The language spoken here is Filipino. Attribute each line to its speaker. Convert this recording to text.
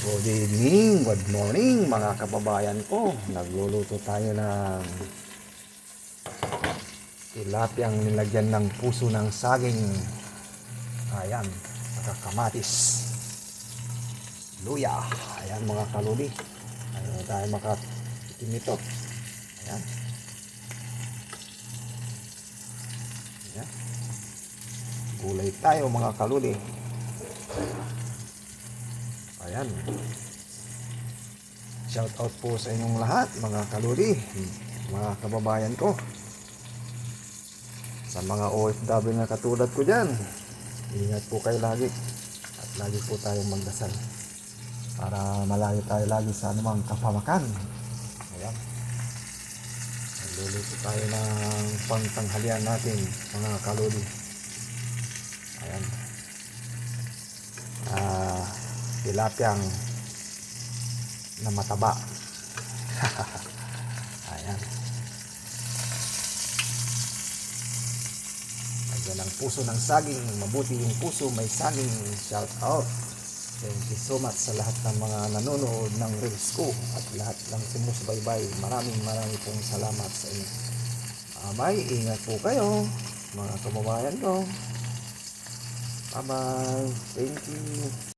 Speaker 1: Good evening, good morning mga kababayan ko. Nagluluto tayo ng tilapiyang nilagyan ng puso ng saging. Ayan, nakakamatis. Luya. Ayan mga kaluli. Ayaw tayo makatikim nito. Ayan. Ayan. Gulay tayo mga kaluli. Ayan. Shout out po sa inyong lahat mga kaluli, mga kababayan ko. Sa mga OFW na katulad ko dyan, ingat po kayo lagi. At lagi po tayong magdasal para malayo tayo lagi sa anumang kapamakan. Ayan. Nagluluto tayo ng pangtanghalian natin mga kaluli. Ayan. Tilapiyang na mataba. Ayan. Lagyan ng puso ng saging. Mabuti yung puso, may saging. Shout out. Thank you so much sa lahat ng mga nanonood ng reels ko at lahat ng sumusubaybay. Maraming pong salamat sa inyo. Bye. Ingat po kayo mga kababayan ko. Bye bye. Thank you.